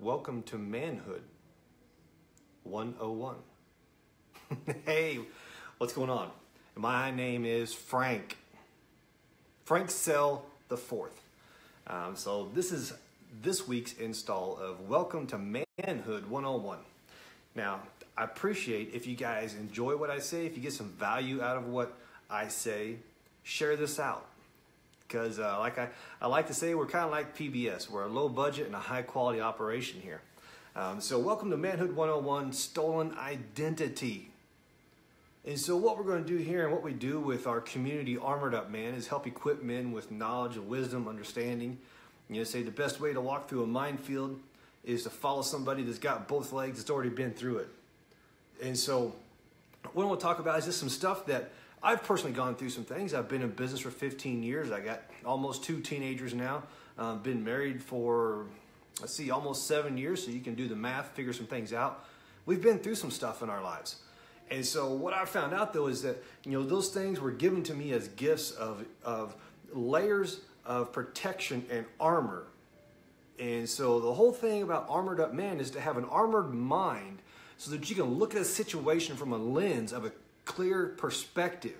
welcome to Manhood 101. Hey, what's going on? My name is Frank Sell the Fourth. So this is this week's install of Welcome to Manhood 101. Now, I appreciate if you guys enjoy what I say, if you get some value out of what I say, share this out. Because I like to say, we're kind of like PBS. We're a low budget and a high quality operation here. So welcome to Manhood 101, Stolen Identity. And so what we're going to do here and what we do with our community Armored Up Man is help equip men with knowledge and wisdom, understanding. You know, say the best way to walk through a minefield is to follow somebody that's got both legs, that's already been through it. And so what I want to talk about is just some stuff that I've personally gone through some things. I've been in business for 15 years. I got almost 2 teenagers now. Been married for, almost 7 years. So you can do the math, figure some things out. We've been through some stuff in our lives. And so what I found out though is that, those things were given to me as gifts of layers of protection and armor. And so the whole thing about Armored Up Man is to have an armored mind so that you can look at a situation from a lens of a clear perspective.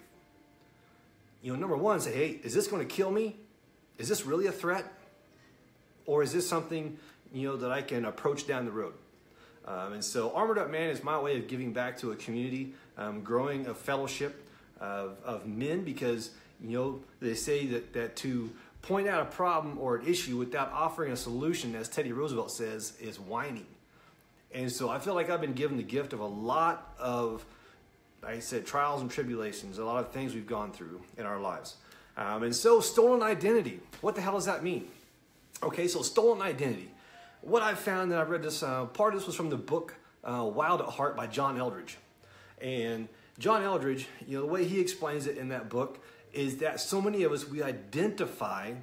Number one, say, hey, is this going to kill me? Is this really a threat? Or is this something, that I can approach down the road? And so Armored Up Man is my way of giving back to a community, growing a fellowship of men, because, they say that to point out a problem or an issue without offering a solution, as Teddy Roosevelt says, is whining. And so I feel like I've been given the gift of a lot of, like I said, trials and tribulations, a lot of things we've gone through in our lives. And so stolen identity, what the hell does that mean? Okay, so stolen identity. What I've found, that I've read this, part of this was from the book Wild at Heart by John Eldredge. And John Eldredge, the way he explains it in that book is that so many of us, we identify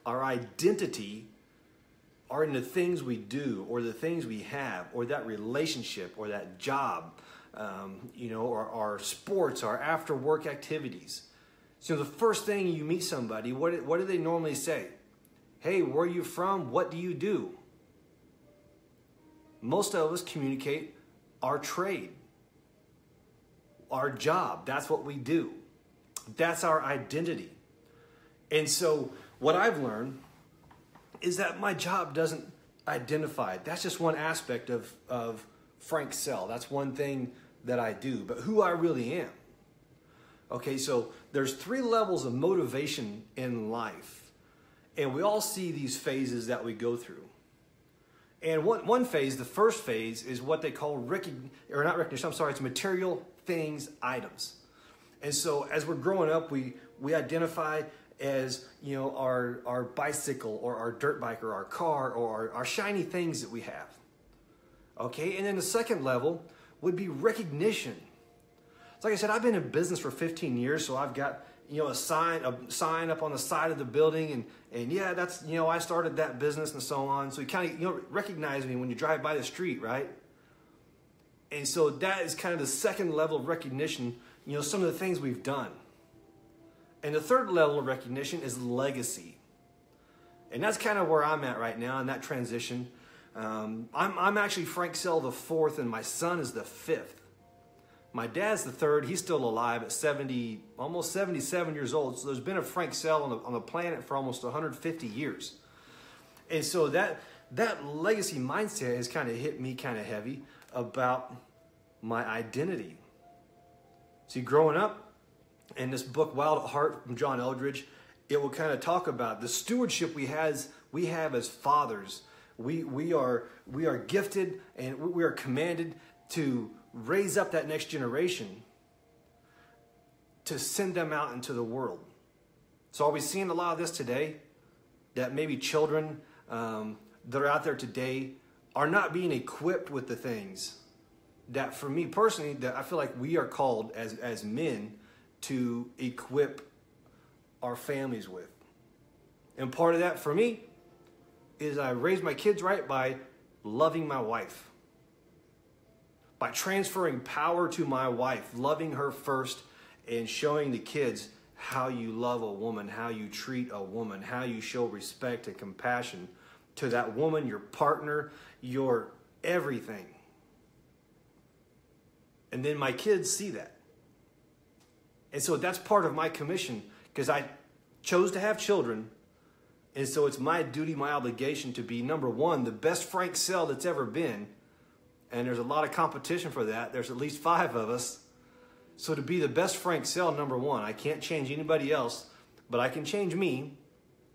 our identity are in the things we do, or the things we have, or that relationship, or that job, or our sports, our after work activities. So the first thing you meet somebody, what do they normally say? Hey, where are you from? What do you do? Most of us communicate our trade, our job. That's what we do. That's our identity. And so what I've learned is that my job doesn't identify. That's just one aspect of Frank Sell. That's one thing that I do, but who I really am. Okay, so there's 3 levels of motivation in life. And we all see these phases that we go through. And one phase, the first phase, is what they call it's material things, items. And so as we're growing up, we identify as, our bicycle or our dirt bike or our car or our shiny things that we have. Okay, and then the second level would be recognition. So like I said, I've been in business for 15 years, so I've got, a sign up on the side of the building, and yeah, that's, I started that business and so on. So you kind of, recognize me when you drive by the street, right? And so that is kind of the second level of recognition, some of the things we've done. And the third level of recognition is legacy. And that's kind of where I'm at right now in that transition. I'm actually Frank Sell the 4th, and my son is the 5th. My dad's the 3rd. He's still alive at 70, almost 77 years old. So there's been a Frank Sell on the planet for almost 150 years. And so that legacy mindset has kind of hit me kind of heavy about my identity. See, growing up in this book, Wild at Heart from John Eldredge, it will kind of talk about the stewardship we have as fathers. We are gifted and we are commanded to raise up that next generation, to send them out into the world. So are we seeing a lot of this today? That maybe children that are out there today are not being equipped with the things that, for me personally, that I feel like we are called as men to equip our families with. And part of that for me is I raise my kids right by loving my wife, by transferring power to my wife, loving her first, and showing the kids how you love a woman, how you treat a woman, how you show respect and compassion to that woman, your partner, your everything. And then my kids see that. And so that's part of my commission, because I chose to have children. And so it's my duty, my obligation to be, number one, the best Frank Sell that's ever been. And there's a lot of competition for that. There's at least 5 of us. So to be the best Frank Sell, number one, I can't change anybody else, but I can change me.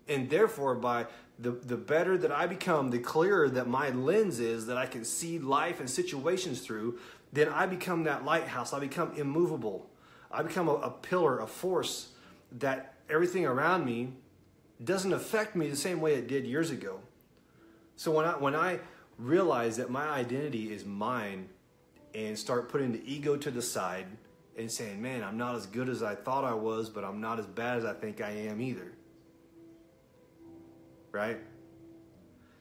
And therefore, by the better that I become, the clearer that my lens is, that I can see life and situations through, then I become that lighthouse. I become immovable. I become a pillar, a force that everything around me doesn't affect me the same way it did years ago. So when I realize that my identity is mine and start putting the ego to the side and saying, man, I'm not as good as I thought I was, but I'm not as bad as I think I am either. Right?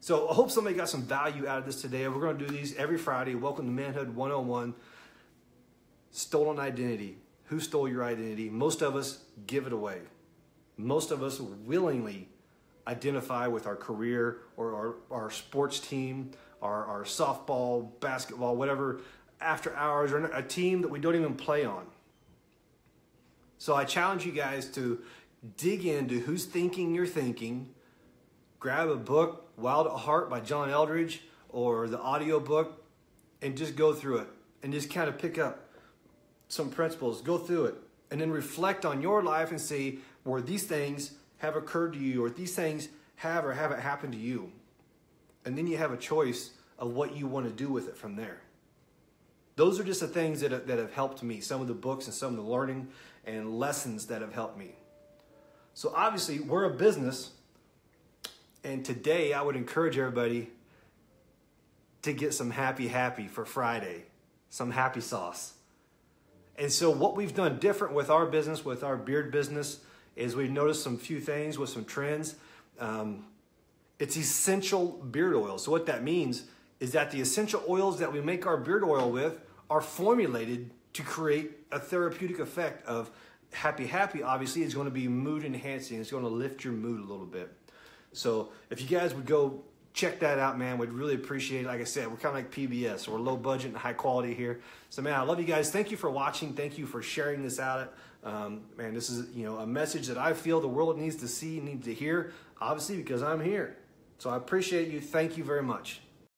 So I hope somebody got some value out of this today. We're going to do these every Friday. Welcome to Manhood 101. Stolen identity. Who stole your identity? Most of us give it away. Most of us willingly identify with our career or our sports team, our softball, basketball, whatever, after hours, or a team that we don't even play on. So I challenge you guys to dig into who's thinking you're thinking. Grab a book, Wild at Heart by John Eldridge, or the audio book, and just go through it and just kind of pick up some principles, go through it, and then reflect on your life and see where these things have occurred to you, or these things have or haven't happened to you. And then you have a choice of what you want to do with it from there. Those are just the things that have helped me, some of the books and some of the learning and lessons that have helped me. So obviously, we're a business, and today I would encourage everybody to get some happy for Friday, some happy sauce. And so what we've done different with our business, with our beard business, is we've noticed some few things with some trends. It's essential beard oil. So what that means is that the essential oils that we make our beard oil with are formulated to create a therapeutic effect of happy. Obviously, is going to be mood enhancing. It's going to lift your mood a little bit. So if you guys would go check that out, man, we'd really appreciate it. Like I said, we're kind of like PBS. We're low budget and high quality here. So, man, I love you guys. Thank you for watching. Thank you for sharing this out. Man, this is, a message that I feel the world needs to see, needs to hear, obviously, because I'm here. So I appreciate you. Thank you very much.